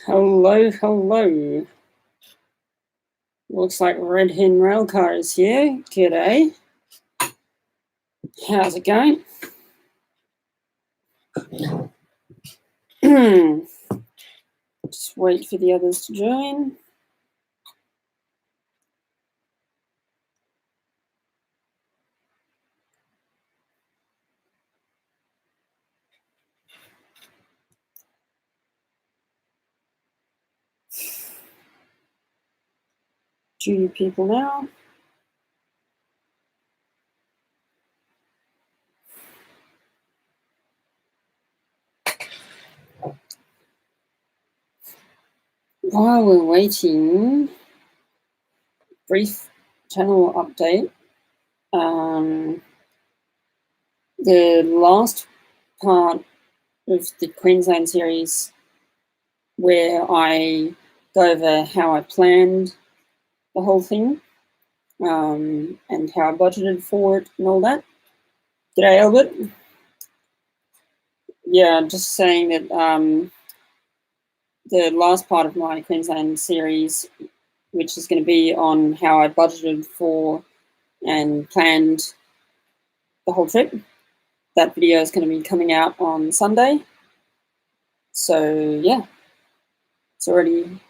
Hello, hello. Looks like Red Hen Railcar is here. G'day. How's it going? Just wait for the others to join. Few people now. While we're waiting, brief channel update. The last part of the Queensland series where I go over how I planned the whole thing and how I budgeted for it and all that. G'day, Albert. Yeah, just saying that the last part of my Queensland series, which is going to be on how I budgeted for and planned the whole trip, that video is going to be coming out on Sunday. So yeah, it's already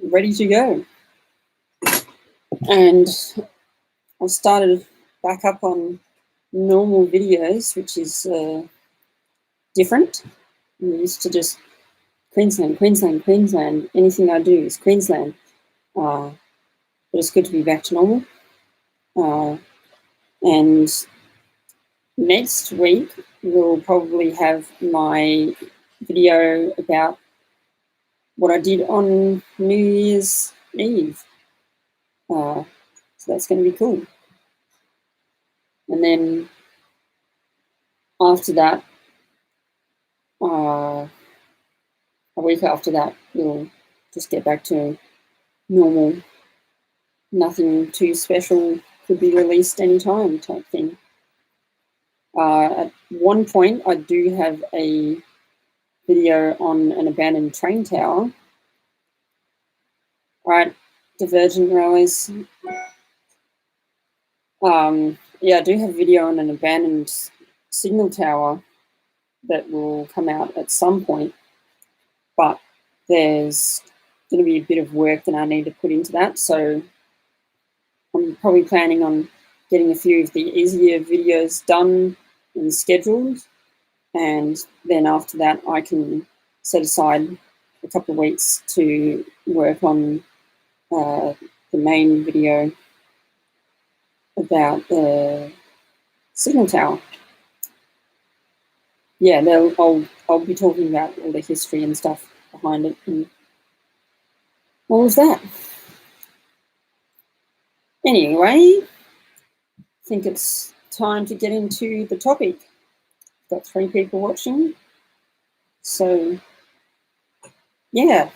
ready to go. And I've started back up on normal videos, which is different. I'm used to just Queensland, Queensland, Queensland. Anything I do is Queensland. But it's good to be back to normal. And next week, we'll probably have my video about what I did on New Year's Eve. So that's going to be cool. And then after that, a week after that, we'll just get back to normal. Nothing too special, could be released anytime type thing. At one point, I do have a video on an abandoned train tower. Right, Divergent Railways. Yeah, I do have a video on an abandoned signal tower that will come out at some point, but there's going to be a bit of work that I need to put into that, so I'm probably planning on getting a few of the easier videos done and scheduled, and then after that I can set aside a couple of weeks to work on the main video about the signal tower. Yeah, I'll be talking about all the history and stuff behind it and all of that. Anyway, I think it's time to get into the topic. Got 3 people watching, so yeah.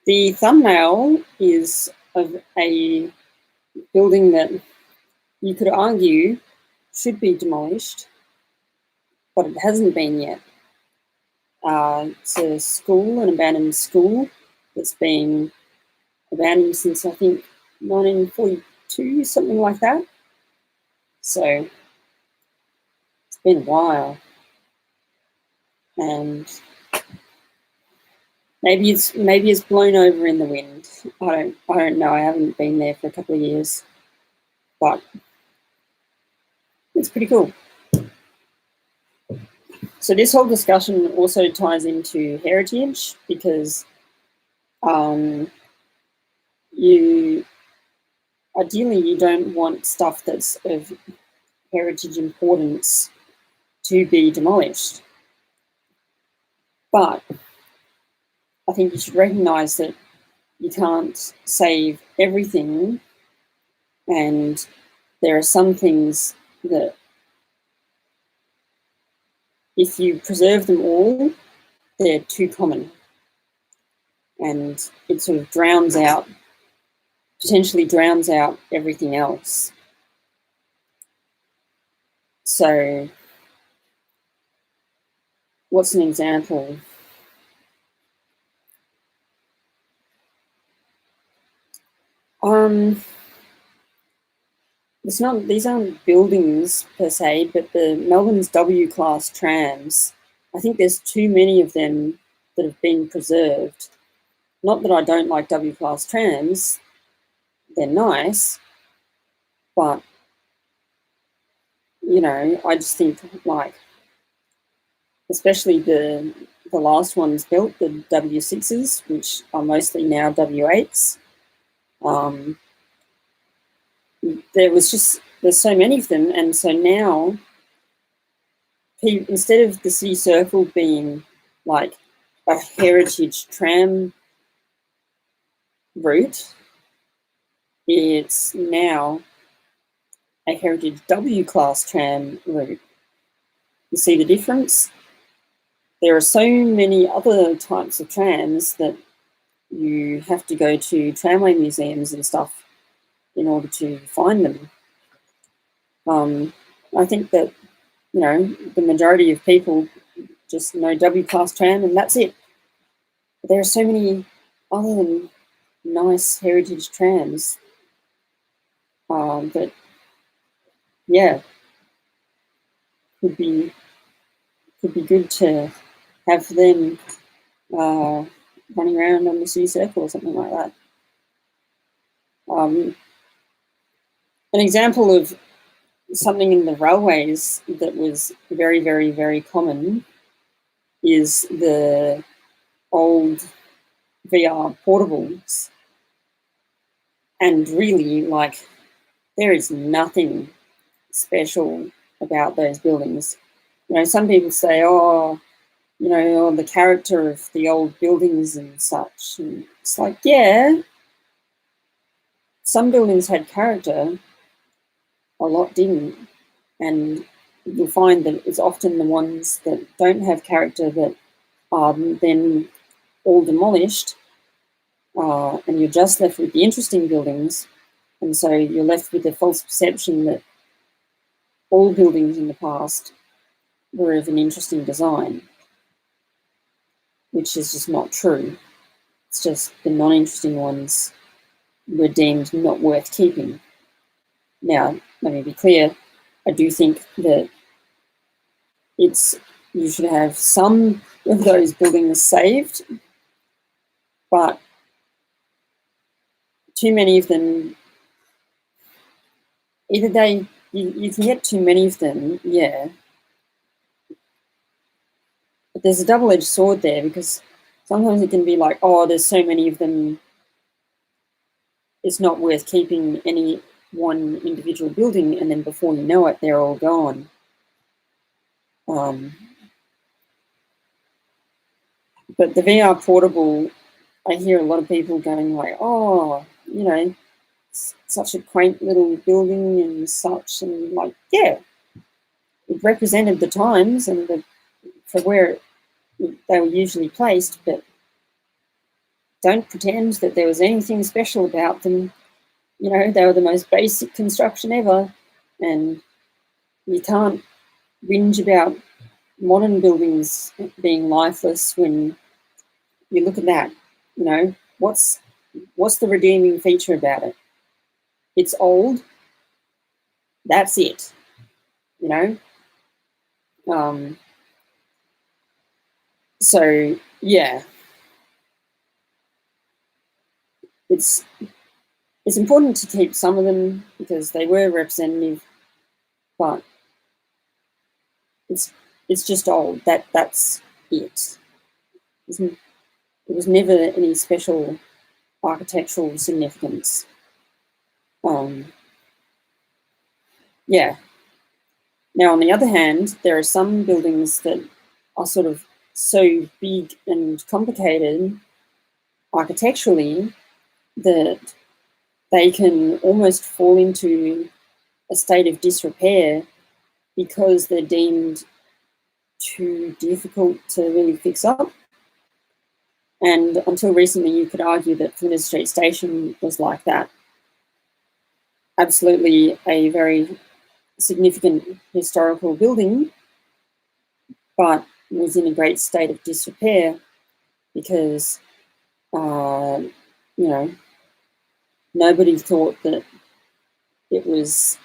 The thumbnail is of a building that you could argue should be demolished, but it hasn't been yet. It's a school, an abandoned school that's been abandoned since I think 1942, something like that. So it's been a while, and maybe it's blown over in the wind. I don't know. I haven't been there for a couple of years, but it's pretty cool. So this whole discussion also ties into heritage, because ideally you don't want stuff that's of heritage importance to be demolished. But I think you should recognise that you can't save everything, and there are some things that if you preserve them all, they're too common, and it sort of potentially drowns out everything else. So what's an example? These aren't buildings per se, but the Melbourne's W-class trams, I think there's too many of them that have been preserved. Not that I don't like W-class trams, they're nice, but, you know, I just think, like, especially the last ones built, the W6s, which are mostly now W8s, there's so many of them, and so now, instead of the City Circle being like a heritage tram route, it's now a heritage W-class tram route. You see the difference? There are so many other types of trams that you have to go to tramway museums and stuff in order to find them. I think that, you know, the majority of people just know W-class tram and that's it. But there are so many other nice heritage trams that, yeah, could be good to have them running around on the City Circle or something like that. An example of something in the railways that was very, very, very common is the old VR portables. And really, like, there is nothing special about those buildings. You know, some people say, oh, you know, the character of the old buildings and such. And it's like, yeah, some buildings had character, a lot didn't. And you'll find that it's often the ones that don't have character that are then all demolished, and you're just left with the interesting buildings. And so you're left with the false perception that all buildings in the past were of an interesting design, which is just not true. It's just the non-interesting ones were deemed not worth keeping. Now, let me be clear, I do think that you should have some of those buildings saved, but too many of them, either you can get too many of them, yeah, but there's a double-edged sword there, because sometimes it can be like, oh, there's so many of them, it's not worth keeping any one individual building, and then before you know it, they're all gone. But the VR portable, I hear a lot of people going like, oh, you know, it's such a quaint little building and such, and like, yeah, it represented the times and for where they were usually placed, but don't pretend that there was anything special about them. You know, they were the most basic construction ever, and you can't whinge about modern buildings being lifeless when you look at that. You know, what's the redeeming feature about it? It's old. That's it. You know. So yeah, it's important to keep some of them because they were representative, but it's just old. That's it. It was never any special architectural significance. Yeah. Now, on the other hand, there are some buildings that are sort of so big and complicated architecturally that they can almost fall into a state of disrepair because they're deemed too difficult to really fix up. And until recently, you could argue that Flinders Street Station was like that. Absolutely a very significant historical building, but was in a great state of disrepair because, you know, nobody thought that it was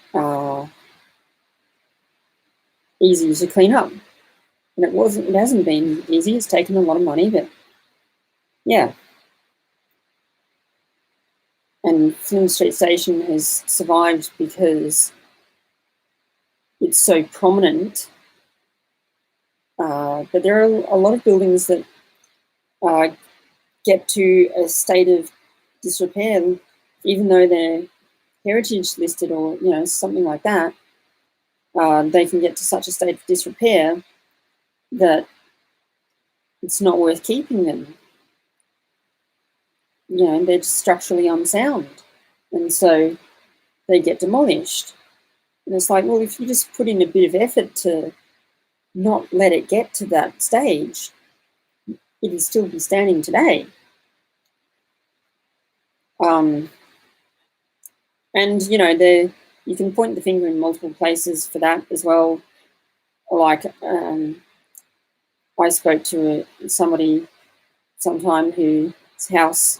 easy to clean up. And it wasn't. It hasn't been easy. It's taken a lot of money, but yeah. And Flynn Street Station has survived because it's so prominent. But there are a lot of buildings that get to a state of disrepair, even though they're heritage listed or, you know, something like that. They can get to such a state of disrepair that it's not worth keeping them. You know, they're just structurally unsound. And so they get demolished. And it's like, well, if you just put in a bit of effort to not let it get to that stage, it would still be standing today. And, you know, you can point the finger in multiple places for that as well. Like, I spoke to somebody sometime whose house,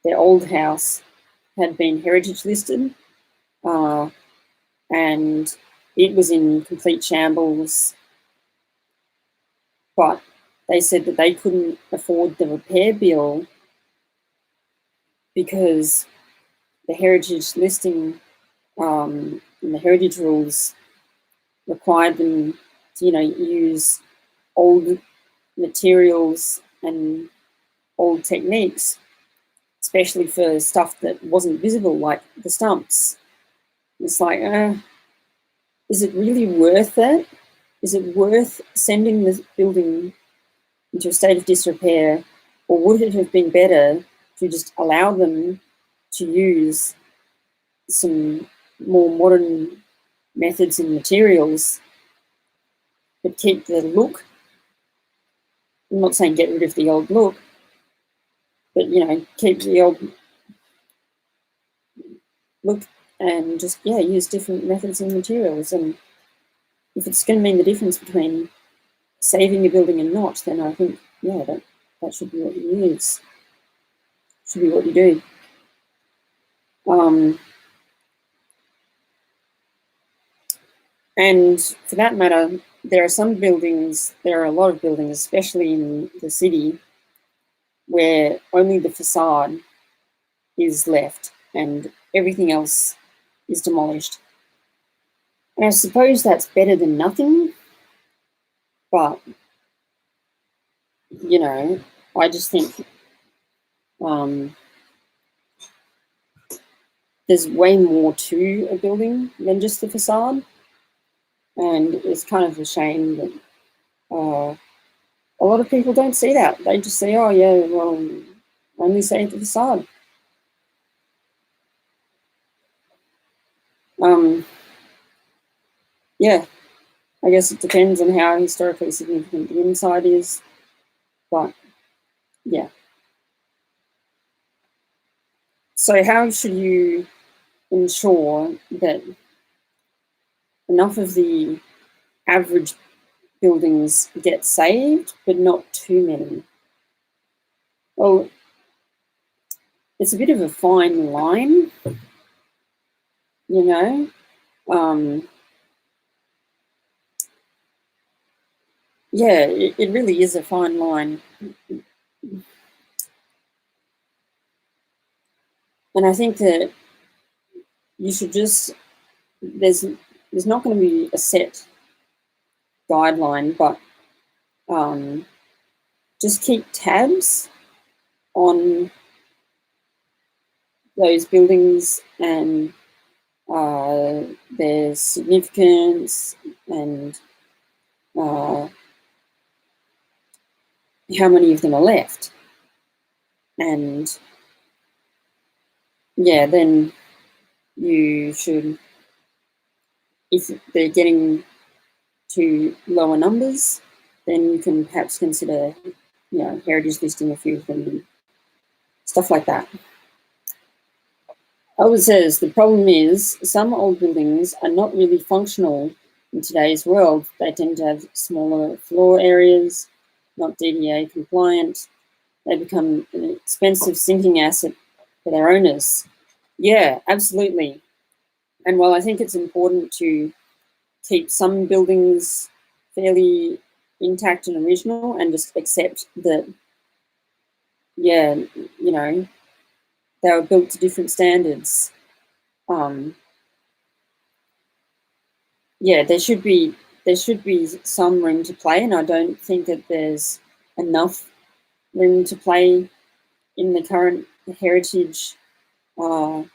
their old house, had been heritage listed, and it was in complete shambles, but they said that they couldn't afford the repair bill because the heritage listing and the heritage rules required them to, you know, use old materials and old techniques, especially for stuff that wasn't visible, like the stumps. It's like, is it really worth it? Is it worth sending the building into a state of disrepair, or would it have been better to just allow them to use some more modern methods and materials, but keep the look? I'm not saying get rid of the old look, but, you know, keep the old look and just, yeah, use different methods and materials. And if it's going to mean the difference between saving a building and not, then I think, yeah, that should be what you use. Should be what you do. And for that matter, there are a lot of buildings, especially in the city, where only the facade is left and everything else is demolished. And I suppose that's better than nothing, but, you know, I just think there's way more to a building than just the facade. And it's kind of a shame that a lot of people don't see that. They just say, oh, yeah, well, only save the facade. Yeah, I guess it depends on how historically significant the inside is, but yeah. So how should you ensure that enough of the average buildings get saved, but not too many? Well, it's a bit of a fine line, you know. Yeah, it really is a fine line. And I think that you should just, there's not going to be a set guideline, but just keep tabs on those buildings and their significance and how many of them are left. And yeah, then you should, if they're getting to lower numbers, then you can perhaps consider, you know, heritage listing a few of them and stuff like that. Albert says the problem is some old buildings are not really functional in today's world, they tend to have smaller floor areas, not DDA compliant. They become an expensive sinking asset for their owners. Yeah, absolutely. And while I think it's important to keep some buildings fairly intact and original and just accept that, yeah, you know, they were built to different standards. Yeah, there should be some room to play, and I don't think that there's enough room to play in the current heritage laws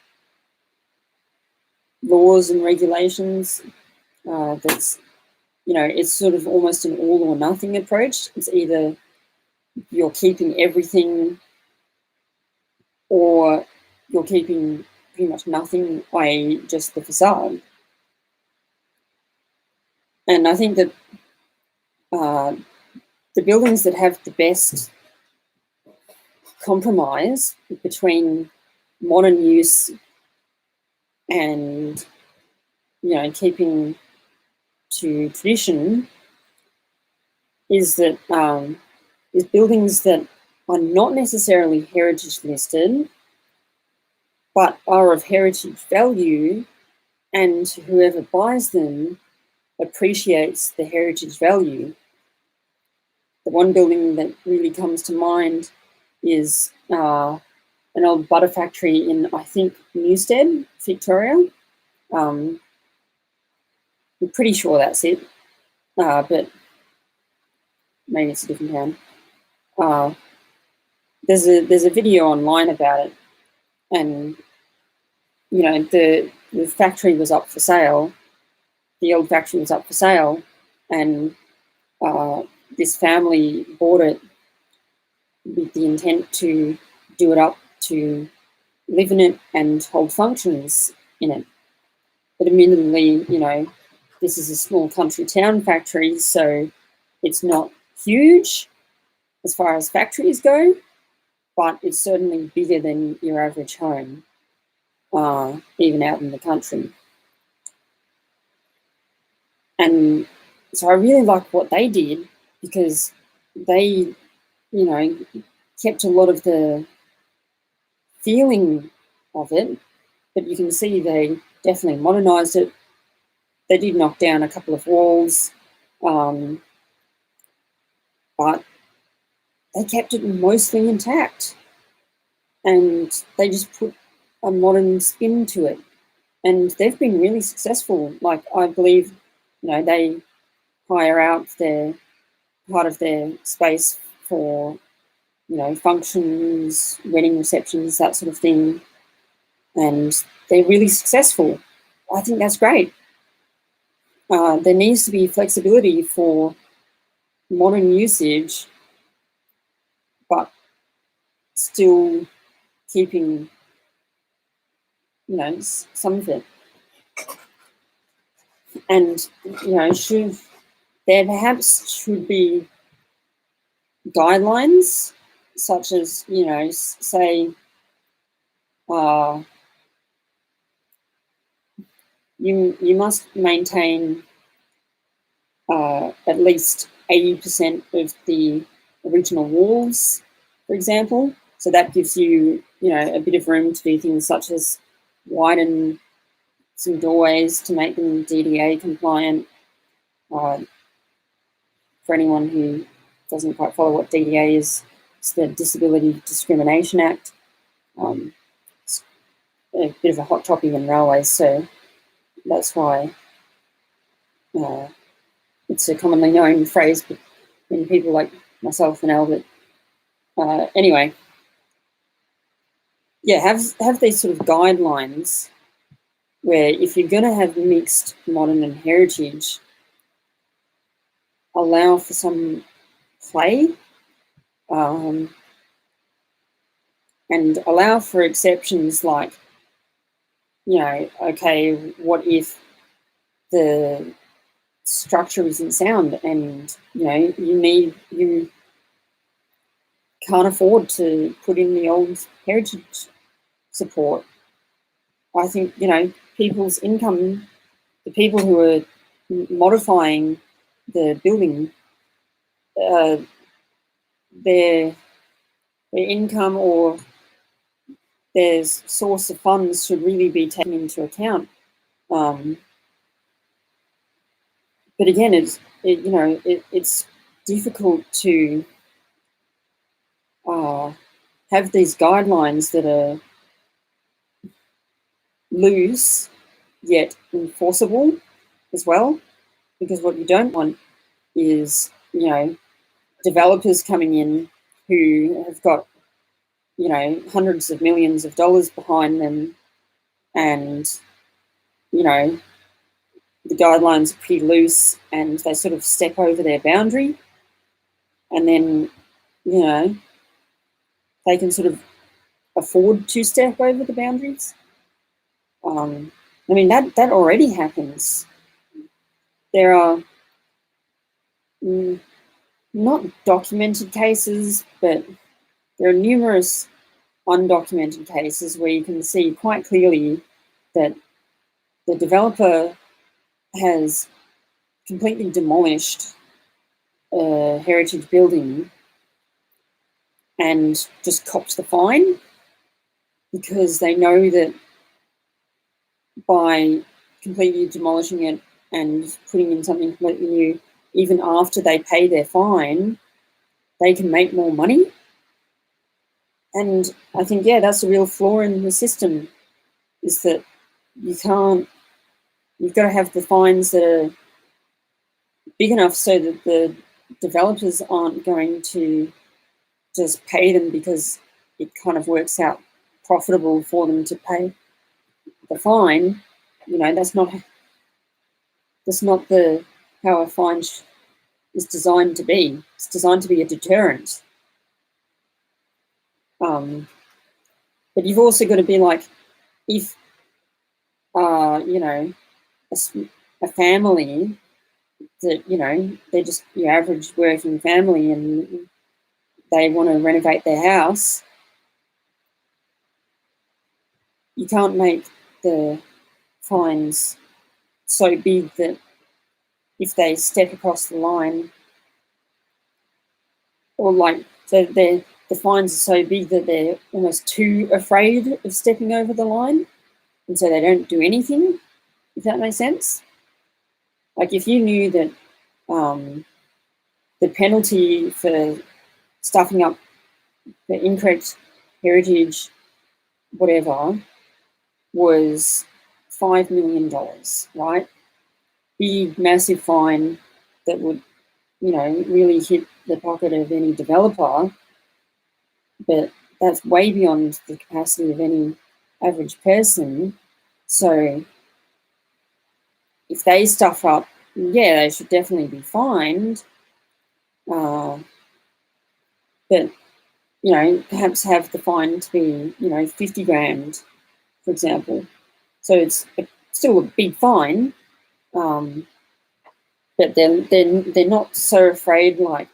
and regulations. That's, it's sort of almost an all or nothing approach. It's either you're keeping everything or you're keeping pretty much nothing, i.e. just the facade. And I think that the buildings that have the best compromise between modern use and, keeping to tradition is that is buildings that are not necessarily heritage listed, but are of heritage value, and whoever buys them appreciates the heritage value. The one building that really comes to mind is an old butter factory in, I think, Newstead, Victoria. I'm pretty sure that's it, but maybe it's a different town. There's a video online about it, and the factory was up for sale. The old factory was up for sale, and this family bought it with the intent to do it up to live in it and hold functions in it. But admittedly, this is a small country town factory, so it's not huge as far as factories go, but it's certainly bigger than your average home, even out in the country. And so I really like what they did, because they, kept a lot of the feeling of it, but you can see they definitely modernised it. They did knock down a couple of walls, but they kept it mostly intact, and they just put a modern spin to it. And they've been really successful. Like, I believe, they hire out part of their space for, functions, wedding receptions, that sort of thing. And they're really successful. I think that's great. There needs to be flexibility for modern usage, but still keeping, some of it. And, there perhaps should be guidelines, such as, say, you must maintain at least 80% of the original walls, for example. So that gives you, a bit of room to do things such as widen some doorways to make them DDA compliant. For anyone who doesn't quite follow what DDA is, it's the Disability Discrimination Act. It's a bit of a hot topic in railways, so that's why it's a commonly known phrase between people like myself and Albert. Anyway, yeah, have these sort of guidelines where, if you're going to have mixed modern and heritage, allow for some play, and allow for exceptions, like, okay, what if the structure isn't sound and, you can't afford to put in the old heritage support. I think, people's income, the people who are modifying the building, their income or their source of funds should really be taken into account. But again, it's difficult to have these guidelines that are loose yet enforceable as well, because what you don't want is, developers coming in who have got, hundreds of millions of dollars behind them, and, the guidelines are pretty loose and they sort of step over their boundary, and then, they can sort of afford to step over the boundaries. That already happens. There are not documented cases, but there are numerous undocumented cases where you can see quite clearly that the developer has completely demolished a heritage building and just copped the fine, because they know that by completely demolishing it and putting in something completely new, even after they pay their fine, they can make more money. And I think, that's a real flaw in the system, is that you've got to have the fines that are big enough so that the developers aren't going to just pay them because it kind of works out profitable for them to pay the fine. That's not how a fine is designed to be. It's designed to be a deterrent. But you've also got to be like, if a family that they're just your average working family and they want to renovate their house, you can't make the fines so big that if they step across the line, or the fines are so big that they're almost too afraid of stepping over the line, and so they don't do anything, if that makes sense. Like, if you knew that the penalty for stuffing up the incorrect heritage, whatever, was $5 million, right? Big, massive fine that would, really hit the pocket of any developer, but that's way beyond the capacity of any average person. So if they stuff up, they should definitely be fined. But, perhaps have the fine to be, 50 grand, for example. So it's still a big fine, but they're not so afraid, like,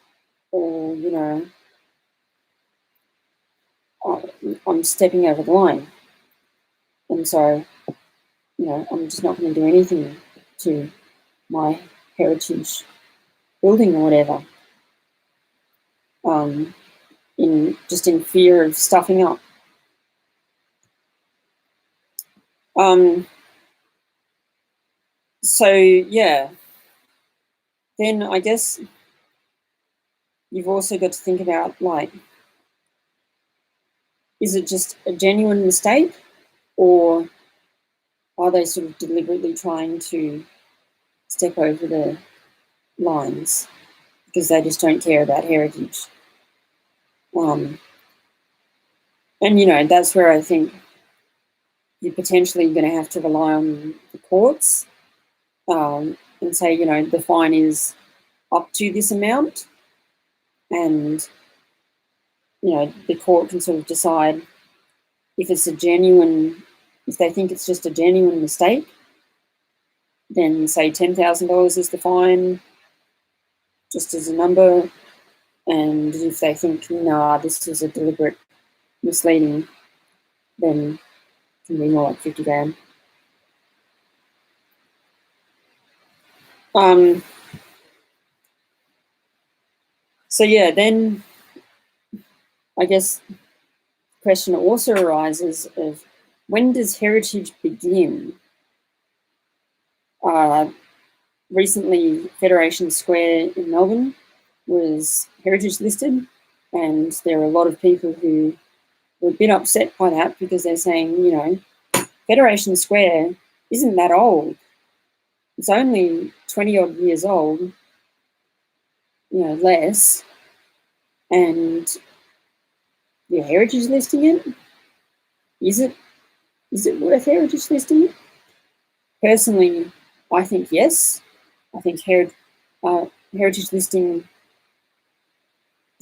I'm stepping over the line, and so I'm just not going to do anything to my heritage building or whatever, in fear of stuffing up. Then I guess you've also got to think about, like, is it just a genuine mistake, or are they sort of deliberately trying to step over the lines because they just don't care about heritage? And that's where I think you're potentially going to have to rely on the courts, and say, the fine is up to this amount, and the court can sort of decide if they think it's just a genuine mistake, then say $10,000 is the fine, just as a number. And if they think, this is a deliberate misleading, then it can be more like 50 grand. So yeah, then I guess the question also arises of when does heritage begin? Recently, Federation Square in Melbourne was heritage listed, and there are a lot of people who were a bit upset by that because they're saying, you know, Federation Square isn't that old. It's only 20 odd years old, you know, less, and you're heritage listing it. Is it worth heritage listing it? Personally, I think yes. I think heritage listing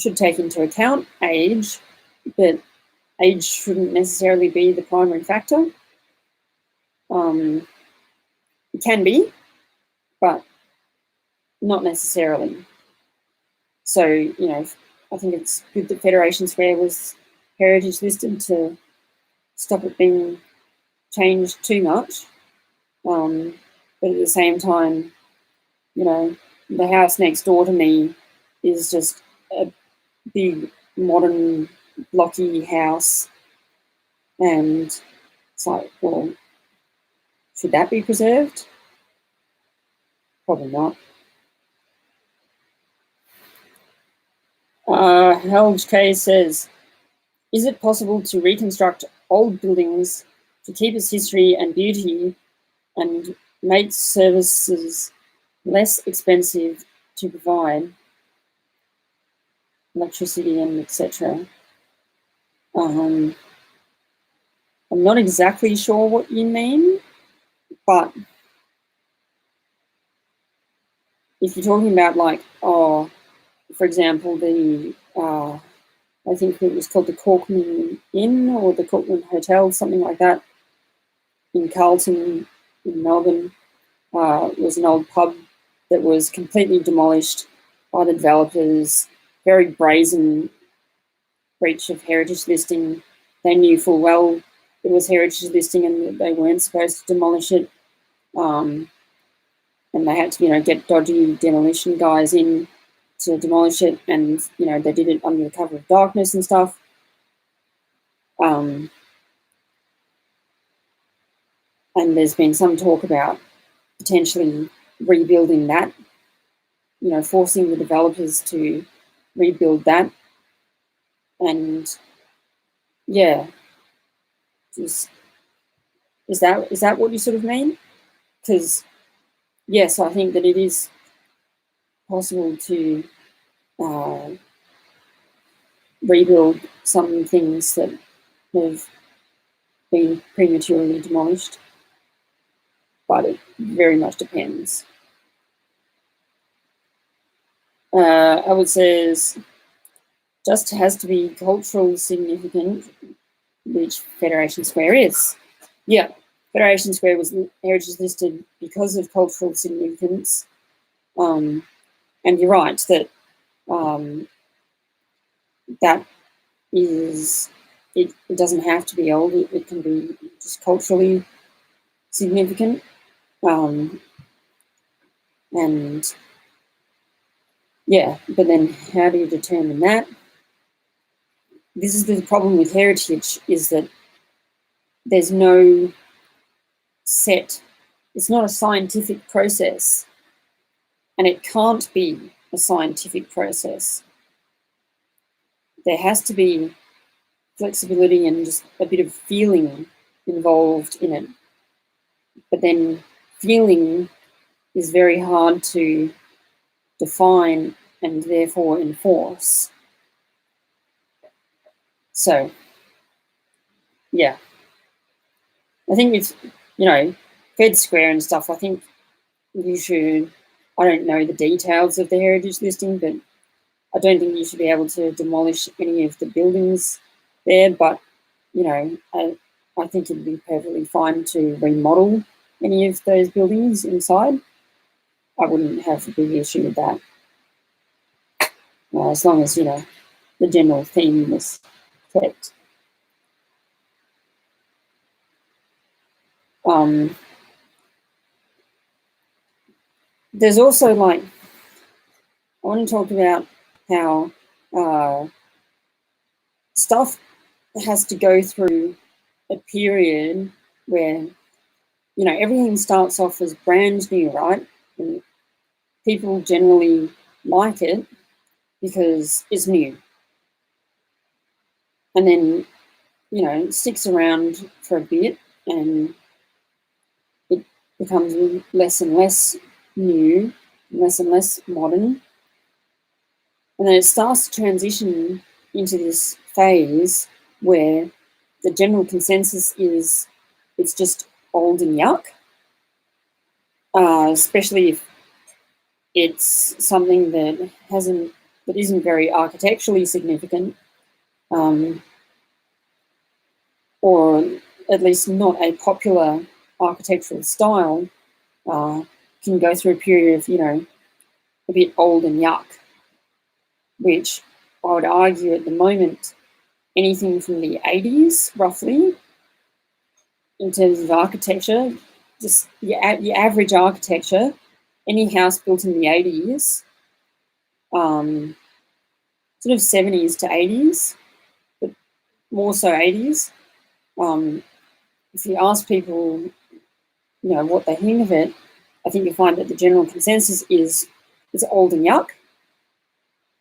should take into account age, but age shouldn't necessarily be the primary factor. It can be, but not necessarily. So, you know, I think it's good that Federation Square was heritage listed to stop it being changed too much. But at the same time, you know, the house next door to me is just a big modern blocky house, and it's like, well, should that be preserved? Probably not. Helge K says, is it possible to reconstruct old buildings to keep its history and beauty and make services less expensive to provide, electricity and etc.? I'm not exactly sure what you mean, but if you're talking about like, oh, for example, the I think it was called the Corkman Inn or the Corkman Hotel, something like that, in Carlton in Melbourne, was an old pub that was completely demolished by the developers. Very brazen breach of heritage listing. They knew full well it was heritage listing and that they weren't supposed to demolish it. And they had to, you know, get dodgy demolition guys in to demolish it, and you know they did it under the cover of darkness and stuff. And there's been some talk about potentially rebuilding that, you know, forcing the developers to rebuild that. And yeah, is that what you sort of mean? Because yes, I think that it is possible to rebuild some things that have been prematurely demolished, but it very much depends. Howard says, just has to be cultural significant, which Federation Square is. Yeah, Federation Square was heritage listed because of cultural significance. And you're right that that is, it doesn't have to be old, it can be just culturally significant. And yeah, but then how do you determine that? This is the problem with heritage, is that there's no set, it's not a scientific process, and it can't be a scientific process. There has to be flexibility and just a bit of feeling involved in it. But then feeling is very hard to define and therefore enforce. So, yeah. I think with, you know, Fed Square and stuff, I think you should, I don't know the details of the heritage listing, but I don't think you should be able to demolish any of the buildings there, but, you know, I think it'd be perfectly fine to remodel any of those buildings inside. I wouldn't have a big issue with that. As long as, you know, the general theme was kept. there's also like, I want to talk about how stuff has to go through a period where, you know, everything starts off as brand new, right? And people generally like it because it's new. And then, you know, it sticks around for a bit and it becomes less and less new, less and less modern. And then it starts to transition into this phase where the general consensus is it's just old and yuck, especially if it's something that isn't very architecturally significant, or at least not a popular architectural style, can go through a period of, you know, a bit old and yuck, which I would argue at the moment, anything from the 80s, roughly, in terms of architecture, just your average architecture, any house built in the 80s, sort of 70s to 80s, but more so 80s. If you ask people, you know, what they think of it, I think you find that the general consensus is it's old and yuck.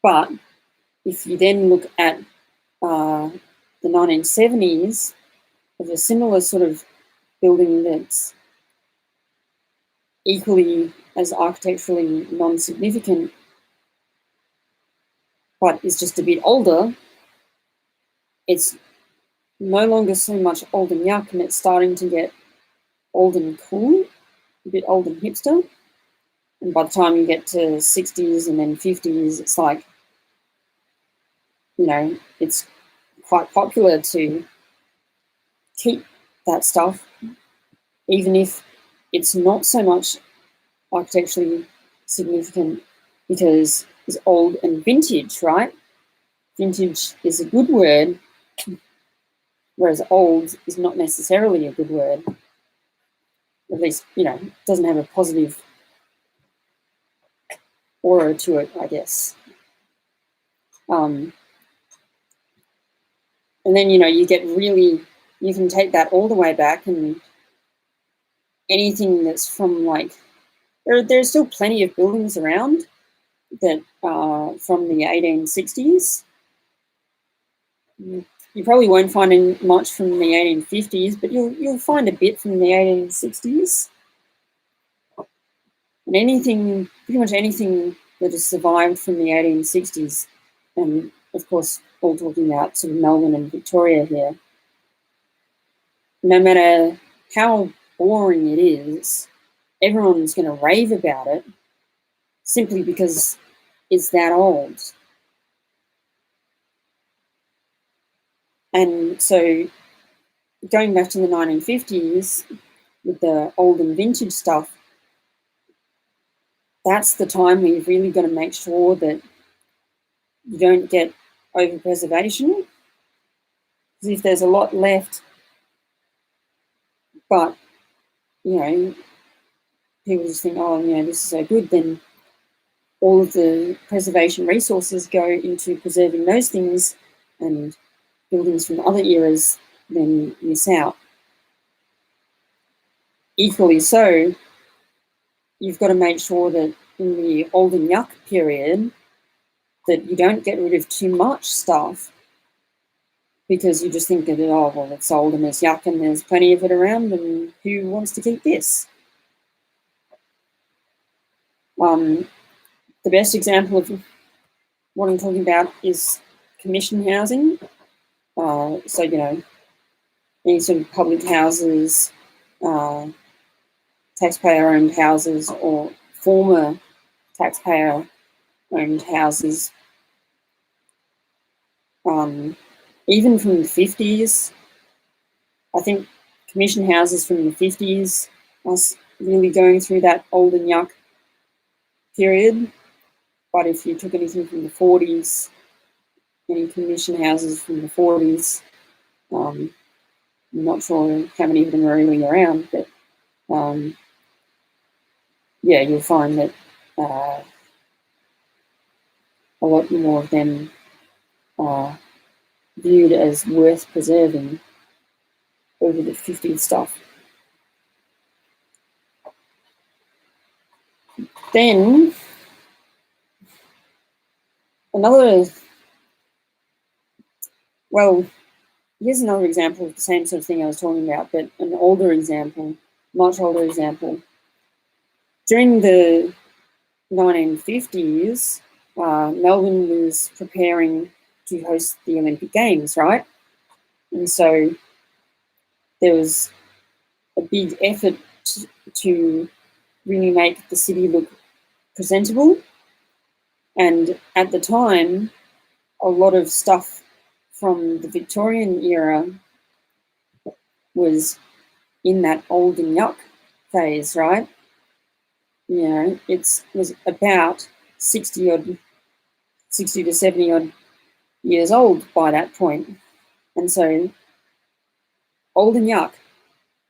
But if you then look at the 1970s, of a similar sort of building that's equally as architecturally non-significant, but is just a bit older, it's no longer so much old and yuck, and it's starting to get old and cool, a bit old and hipster. And by the time you get to 60s and then 50s, it's like, you know, it's quite popular to keep that stuff, even if it's not so much architecturally significant, because it's old and vintage, right? Vintage is a good word, whereas old is not necessarily a good word. At least, you know, it doesn't have a positive aura to it, I guess. And then, you know, you get really, you can take that all the way back, and anything that's from like, there's still plenty of buildings around that are from the 1860s. You probably won't find much from the 1850s, but you'll find a bit from the 1860s. And anything, pretty much anything that has survived from the 1860s, and of course, all talking about sort of Melbourne and Victoria here, no matter how boring it is, everyone's going to rave about it simply because it's that old. And so going back to the 1950s with the old and vintage stuff, that's the time where you've really got to make sure that you don't get over-preservation. Because if there's a lot left, but, you know, people just think, oh, you know, this is so good, then all of the preservation resources go into preserving those things, and buildings from other eras then miss out. Equally so, you've got to make sure that in the old and yuck period that you don't get rid of too much stuff, because you just think that, oh, well, it's old and it's yuck and there's plenty of it around, and who wants to keep this? The best example of what I'm talking about is commission housing. So, you know, any sort of public houses, taxpayer-owned houses, or former taxpayer-owned houses, even from the 50s. I think commission houses from the 50s are really going through that old and yuck period. But if you took anything from the 40s, any commission houses from the 40s, I'm not sure how many of them are really around, but yeah, you'll find that a lot more of them are viewed as worth preserving over the 50s stuff. Then another, well, here's another example of the same sort of thing I was talking about, but an older example, much older example. During the 1950s, Melbourne was preparing to host the Olympic Games, right? And so there was a big effort to really make the city look presentable. And at the time, a lot of stuff from the Victorian era was in that old and yuck phase, right? You know, it was about 60 to 70 odd years old by that point. And so old and yuck.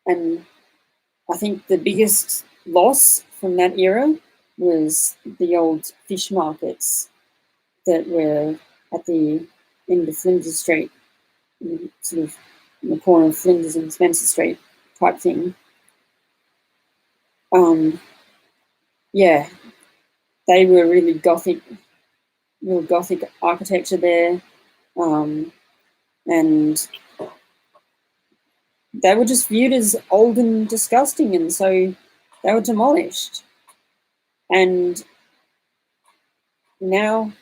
And I think the biggest loss from that era was the old fish markets that were at the end of Flinders Street, sort of in the corner of Flinders and Spencer Street type thing. Yeah, they were really gothic, real gothic architecture there. And they were just viewed as old and disgusting, and so they were demolished. And now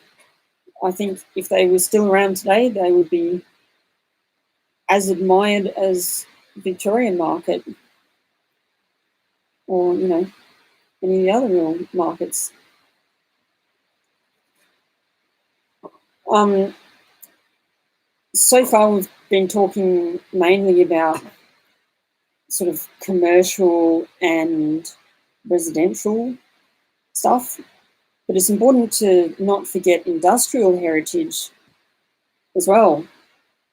I think if they were still around today, they would be as admired as Victorian market or, you know, any of the other real markets. So far we've been talking mainly about sort of commercial and residential stuff, but it's important to not forget industrial heritage as well.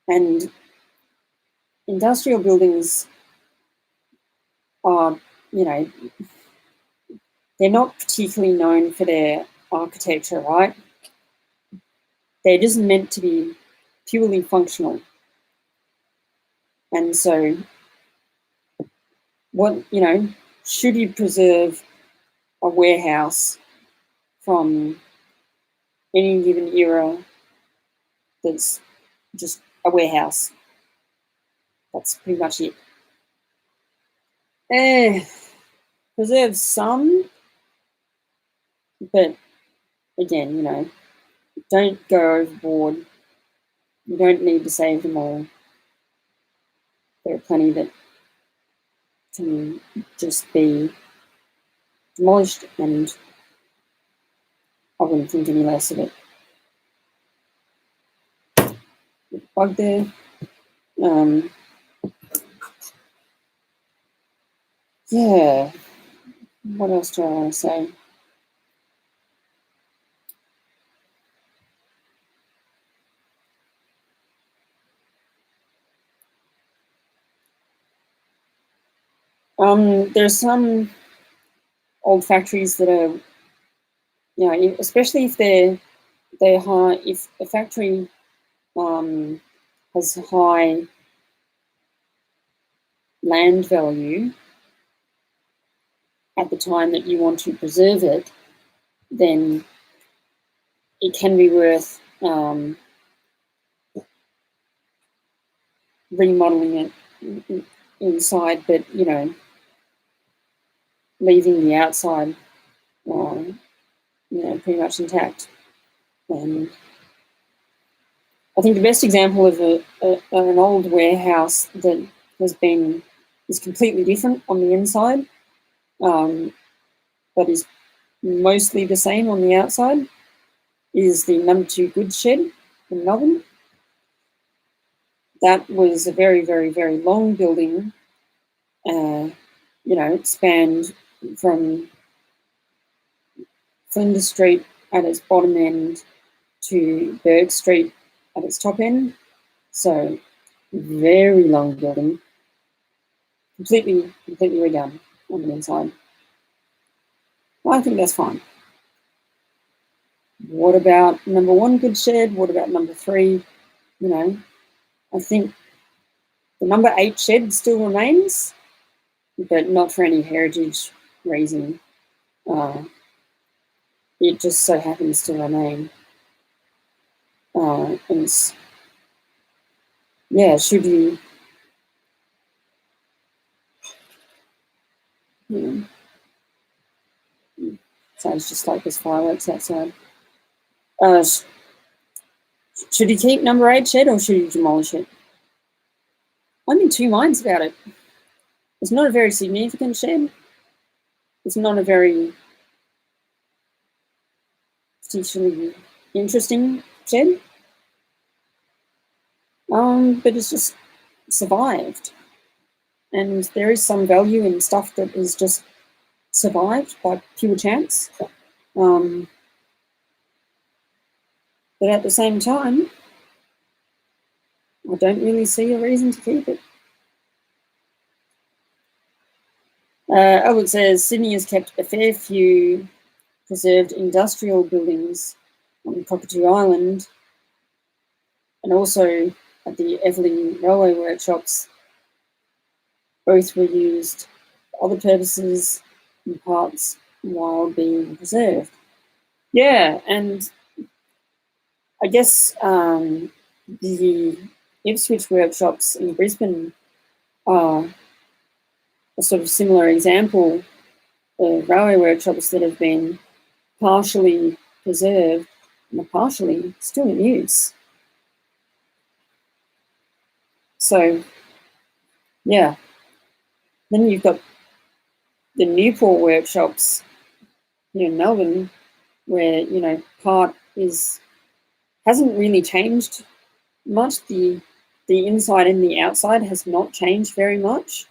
And industrial buildings are, you know, they're not particularly known for their architecture, right? They're just meant to be purely functional. And so what, you know, should you preserve a warehouse from any given era that's just a warehouse? That's pretty much it. Preserve some, but again, you know, don't go overboard. You don't need to save them all. There are plenty that can just be demolished, and I wouldn't think any less of it. Bug there. Yeah, what else do I want to say? There's some old factories that are, you know, especially if they're high, if a factory has high land value at the time that you want to preserve it, then it can be worth remodeling it inside, but, you know, leaving the outside, you know, pretty much intact. And I think the best example of an old warehouse that is completely different on the inside, but is mostly the same on the outside, is the No. 2 goods shed in Melbourne. That was a very, very, very long building. You know, it spanned from Flinders Street at its bottom end to Burke Street at its top end. So very long building, completely redone on the inside. I think that's fine. What about number 1 good shed? What about number 3? You know, I think the number 8 shed still remains, but not for any heritage reason. It just so happens to remain. And yeah, should you, sounds just like there's fireworks outside. Should you keep number 8 shed or should you demolish it? I'm in two minds about it. It's not a very significant shed. It's not a very particularly interesting shed. But it's just survived. And there is some value in stuff that is just survived by pure chance. But at the same time, I don't really see a reason to keep it. It says Sydney has kept a fair few preserved industrial buildings on Cockatoo Island, and also at the Everley Railway Workshops. Both were used for other purposes in parts while being preserved. Yeah, and I guess the Ipswich workshops in Brisbane are a sort of similar example of railway workshops that have been partially preserved and are partially still in use. So, yeah. Then you've got the Newport workshops here in Melbourne, where, you know, part hasn't really changed much. The inside and the outside has not changed very much,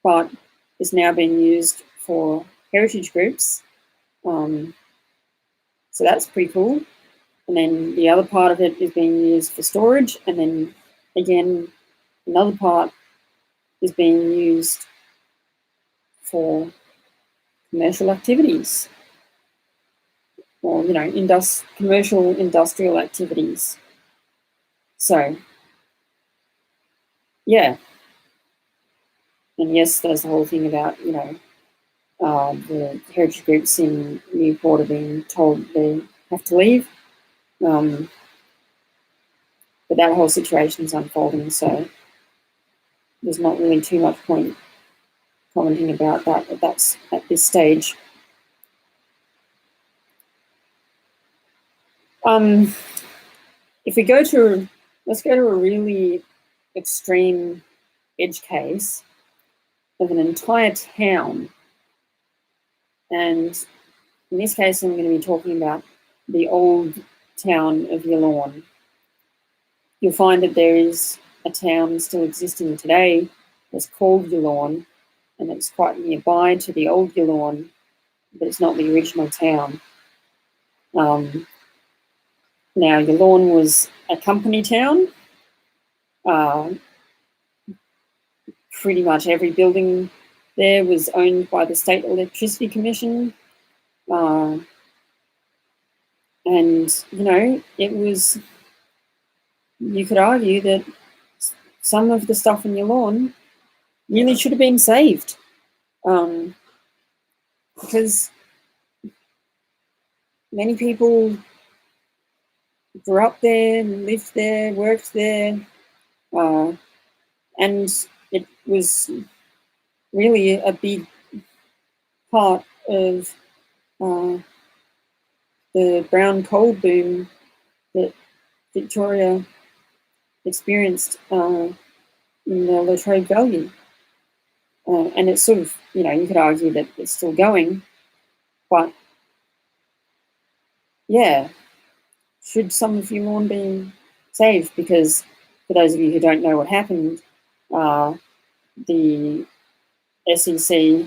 but is now being used for heritage groups. So that's pretty cool. And then the other part of it is being used for storage, and then again, another part is being used for commercial activities, or, you know, commercial industrial activities. So, yeah. And yes, there's the whole thing about, you know, the heritage groups in Newport are being told they have to leave. But that whole situation is unfolding, so there's not really too much point commenting about that at this stage. If we go to, let's go to a really extreme edge case of an entire town. And in this case, I'm going to be talking about the old town of Yallourn. You'll find that there is a town still existing today that's called Yallourn, and it's quite nearby to the old Yallourn, but it's not the original town. Now, Yallourn was a company town. Pretty much every building there was owned by the State Electricity Commission. And, you know, it was, you could argue that some of the stuff in Yallourn really should have been saved. Because many people grew up there, lived there, worked there, and it was really a big part of the brown coal boom that Victoria experienced in the Latrobe Valley. And it's sort of, you know, you could argue that it's still going, but yeah, should some of Yallourn be saved? Because for those of you who don't know what happened, the SEC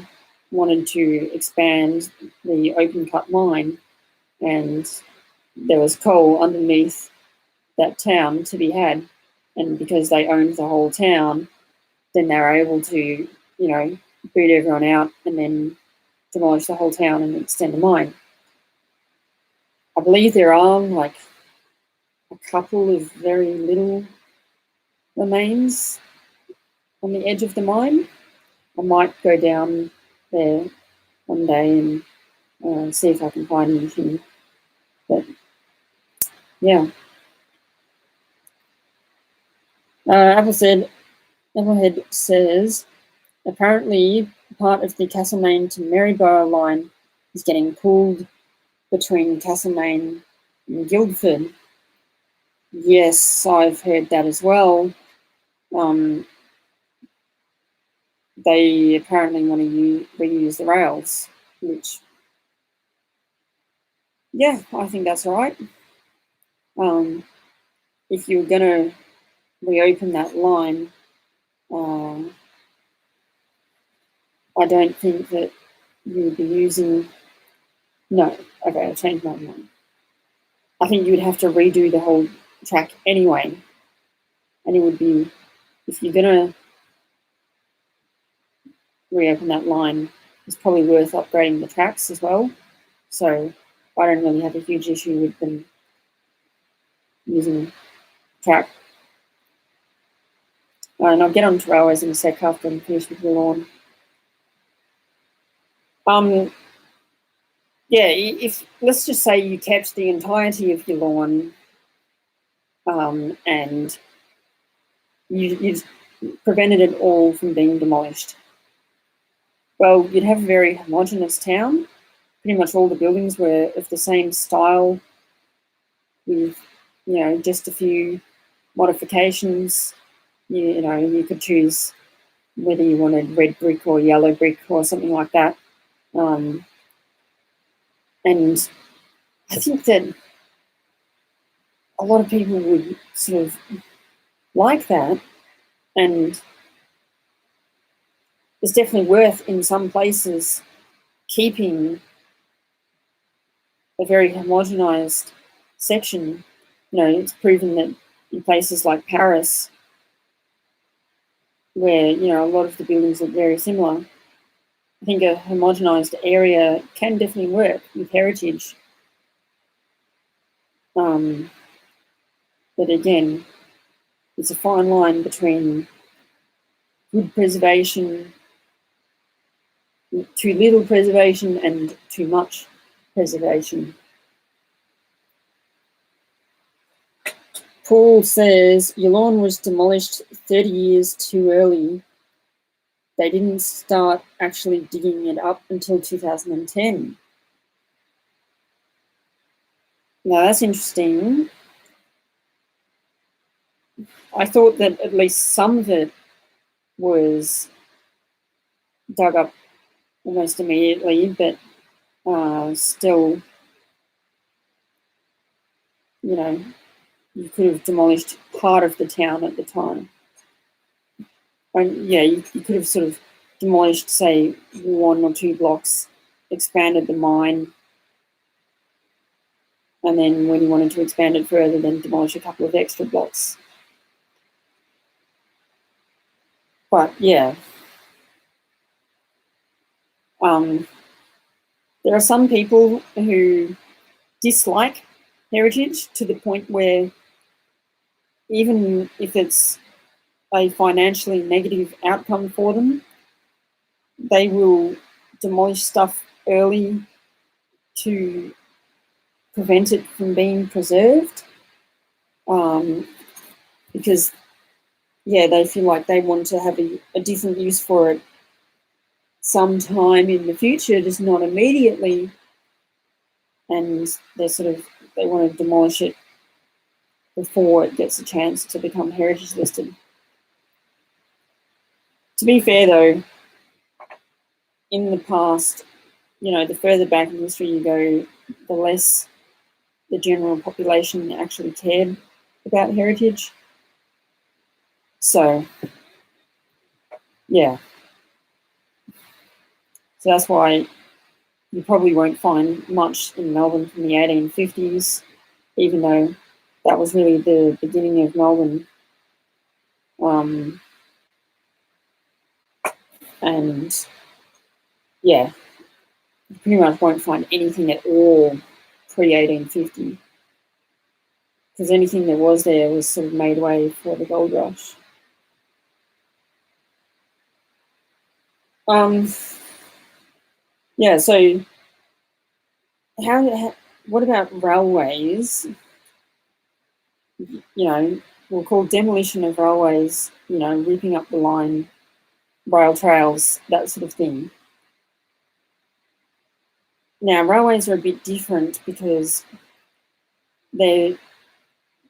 wanted to expand the open cut mine, and there was coal underneath that town to be had, and because they owned the whole town, then they were able to, you know, boot everyone out and then demolish the whole town and extend the mine. I believe there are like a couple of very little remains on the edge of the mine. I might go down there one day and see if I can find anything. But yeah. Applehead says, apparently part of the Castlemaine to Maryborough line is getting pulled between Castlemaine and Guildford. Yes, I've heard that as well. They apparently want to reuse the rails, which, yeah, I think that's right. If you're going to reopen that line, I don't think that you would be using... No, okay, I'll change my mind. I think you would have to redo the whole track anyway. And it would be, if you're going to reopen that line, it's probably worth upgrading the tracks as well. So I don't really have a huge issue with them using track. And I'll get on to railways in a sec after I'm finished with the lawn. Yeah, if let's just say you kept the entirety of your lawn, and you prevented it all from being demolished. Well, you'd have a very homogenous town. Pretty much all the buildings were of the same style, with just a few modifications. You could choose whether you wanted red brick or yellow brick or something like that. And I think that a lot of people would sort of like that, and it's definitely worth, in some places, keeping a very homogenized section. It's proven that in places like Paris, where a lot of the buildings look very similar, I think a homogenized area can definitely work with heritage. But again, it's a fine line between good preservation, too little preservation, and too much preservation. Paul says, your lawn was demolished 30 years too early. They didn't start actually digging it up until 2010. Now, that's interesting. I thought that at least some of it was dug up almost immediately, but still, you could have demolished part of the town at the time. And yeah, you could have sort of demolished, say, 1 or 2 blocks, expanded the mine, and then when you wanted to expand it further, then demolish a couple of extra blocks. But yeah, there are some people who dislike heritage to the point where, even if it's a financially negative outcome for them, they will demolish stuff early to prevent it from being preserved, because they feel like they want to have a different use for it sometime in the future, just not immediately, and they want to demolish it before it gets a chance to become heritage listed. To be fair though, in the past, the further back in history you go, the less the general population actually cared about heritage. So, yeah. So that's why you probably won't find much in Melbourne from the 1850s, even though that was really the beginning of Melbourne. And yeah, you pretty much won't find anything at all pre-1850, because anything that was there was sort of made way for the gold rush. Yeah, so what about railways? We'll call demolition of railways, ripping up the line, rail trails, that sort of thing. Now, railways are a bit different because they're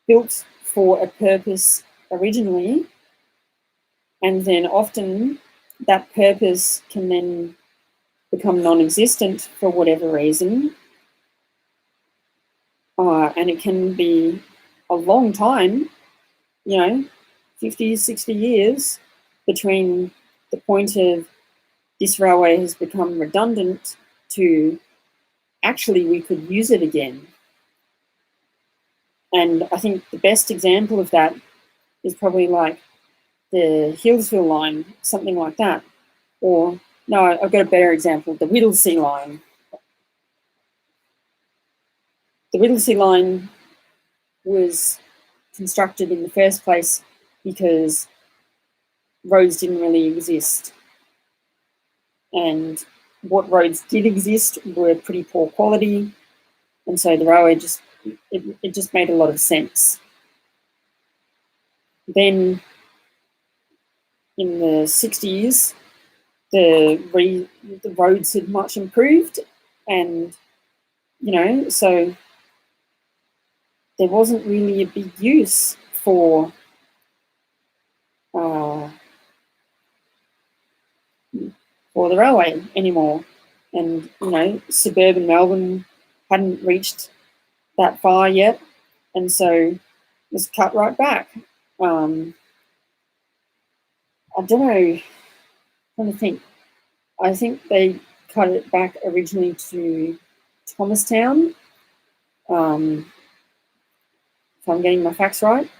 built for a purpose originally, and then often that purpose can then become non-existent for whatever reason, and it can be a long time, 50, 60 years between the point of this railway has become redundant to actually we could use it again. And I think the best example of that is probably like the Hillsville line, something like that. Or, no, I've got a better example, the Whittlesea line. The Whittlesea line was constructed in the first place because roads didn't really exist. And what roads did exist were pretty poor quality. And so the railway just made a lot of sense. Then in the 60s, the roads had much improved, and so there wasn't really a big use for the railway anymore. And suburban Melbourne hadn't reached that far yet, and so it was cut right back. I don't know. I'm trying to think. I think they cut it back originally to Thomastown, if I'm getting my facts right.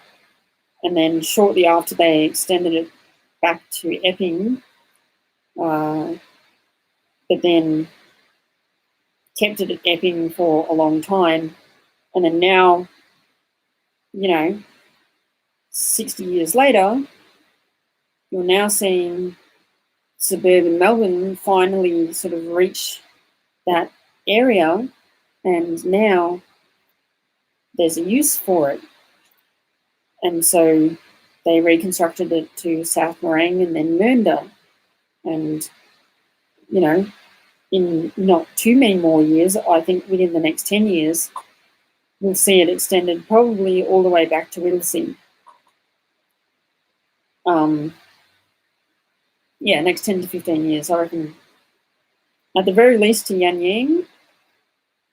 And then shortly after, they extended it back to Epping, but then kept it at Epping for a long time. And then now, 60 years later, you're now seeing suburban Melbourne finally sort of reach that area, and now there's a use for it. And so they reconstructed it to South Morang and then Mernda. And, in not too many more years, I think within the next 10 years, we'll see it extended probably all the way back to Whittlesea. Next 10 to 15 years, I reckon. At the very least to Yan Yang,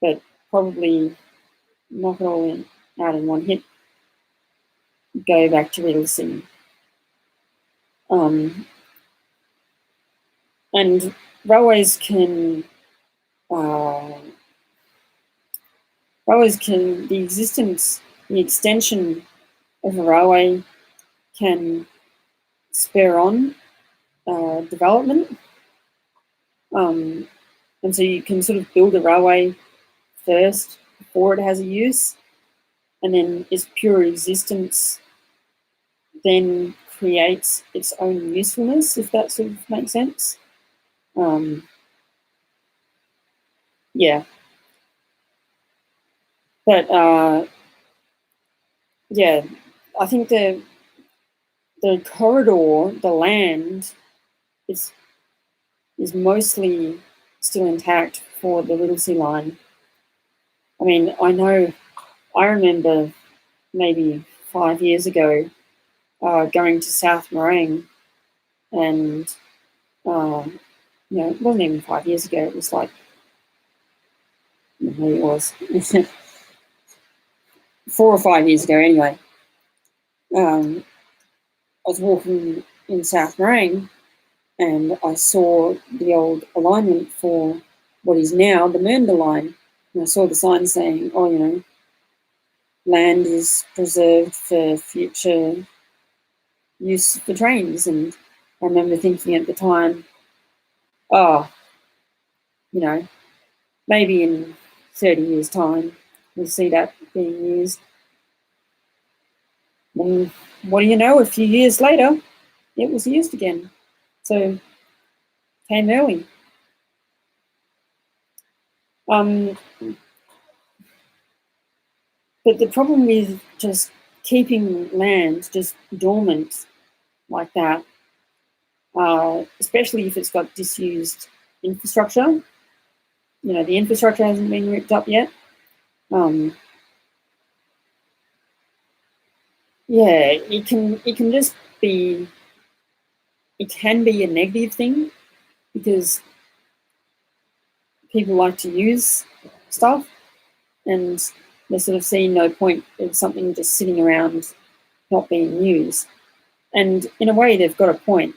but probably knock it all out in one hit, go back to Whittlesea. And railways can, the extension of a railway can spur on development. And so you can sort of build a railway first before it has a use, and then its pure existence then creates its own usefulness, if that sort of makes sense. But I think the corridor, the land, is mostly still intact for the Whittlesea line. I mean, I remember maybe 5 years ago going to South Morang, and it wasn't even 5 years ago. It was like, maybe it was 4 or 5 years ago. Anyway, I was walking in South Morang, and I saw the old alignment for what is now the Mernda line. And I saw the sign saying, land is preserved for future use for trains. And I remember thinking at the time, maybe in 30 years' time, we'll see that being used. And what do you know, a few years later, it was used again. So, came early. But the problem with just keeping land just dormant like that, especially if it's got disused infrastructure, the infrastructure hasn't been ripped up yet. It can just be, it can be a negative thing because people like to use stuff and they sort of see no point in something just sitting around not being used. And in a way, they've got a point.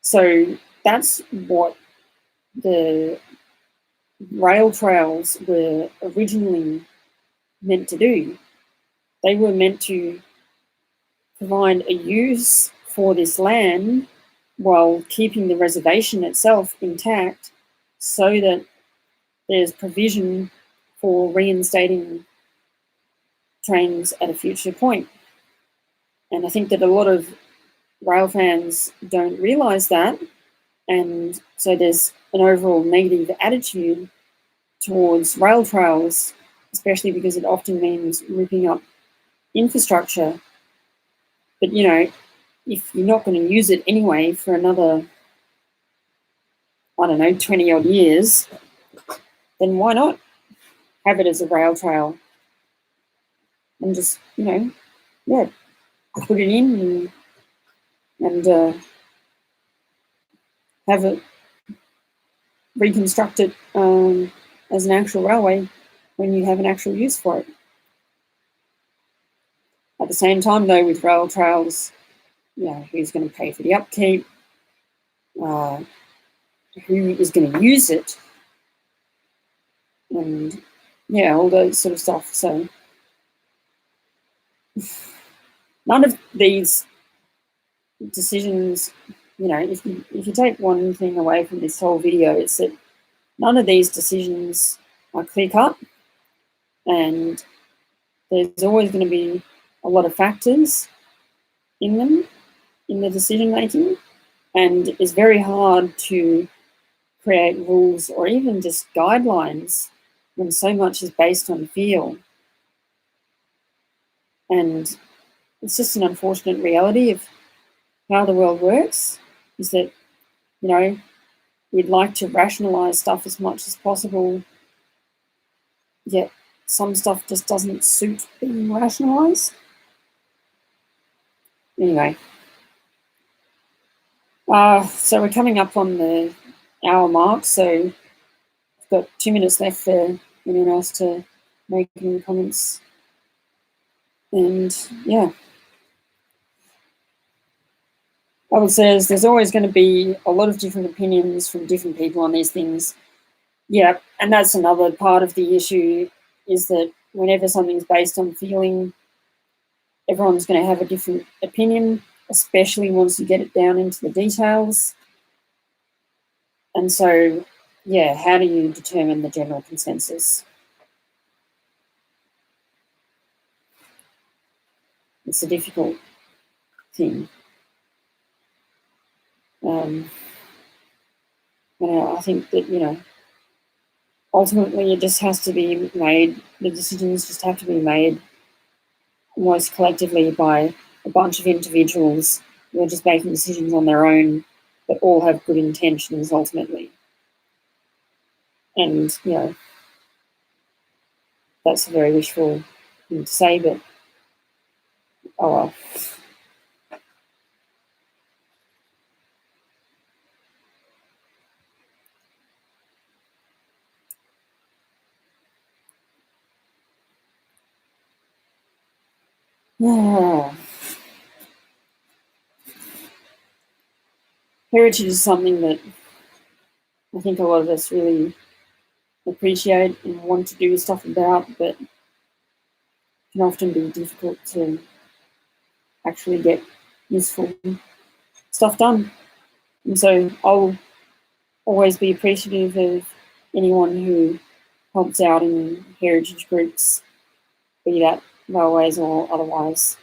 So that's what the rail trails were originally meant to do. They were meant to provide a use for this land while keeping the reservation itself intact so that there's provision for reinstating trains at a future point. And I think that a lot of rail fans don't realise that, and so there's an overall negative attitude towards rail trails, especially because it often means ripping up infrastructure. But if you're not going to use it anyway for another, 20 odd years, then why not have it as a rail trail and just put it in and have it reconstructed as an actual railway when you have an actual use for it. At the same time, though, with rail trails, who's going to pay for the upkeep? Who is going to use it? And all those sort of stuff. So none of these decisions, if you take one thing away from this whole video, it's that none of these decisions are clear-cut, and there's always going to be a lot of factors in them, in the decision-making, and it's very hard to create rules or even just guidelines when so much is based on feel. And it's just an unfortunate reality of how the world works, is that, we'd like to rationalise stuff as much as possible, yet some stuff just doesn't suit being rationalised. Anyway, so we're coming up on the hour mark, so I've got 2 minutes left for anyone else to make any comments. And I would say there's always going to be a lot of different opinions from different people on these things. Yeah, and that's another part of the issue, is that whenever something's based on feeling, everyone's going to have a different opinion, especially once you get it down into the details. And so, how do you determine the general consensus? It's a difficult thing. I think that, ultimately it just has to be made, the decisions just have to be made almost collectively by a bunch of individuals who are just making decisions on their own, but all have good intentions ultimately. And, that's a very wishful thing to say, but oh well. Yeah. Heritage is something that I think a lot of us really appreciate and want to do stuff about, but can often be difficult to actually get useful stuff done. And so I'll always be appreciative of anyone who helps out in heritage groups, be that railways or otherwise.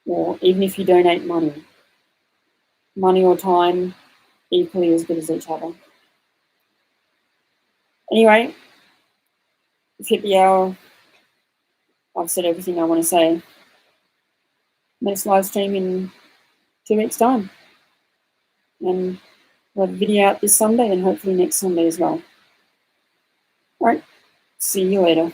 Or even if you donate money or time, equally as good as each other. Anyway, we've hit the hour. I've said everything I want to say. Next live stream in 2 weeks' time. And we'll have a video out this Sunday and hopefully next Sunday as well. All right, see you later.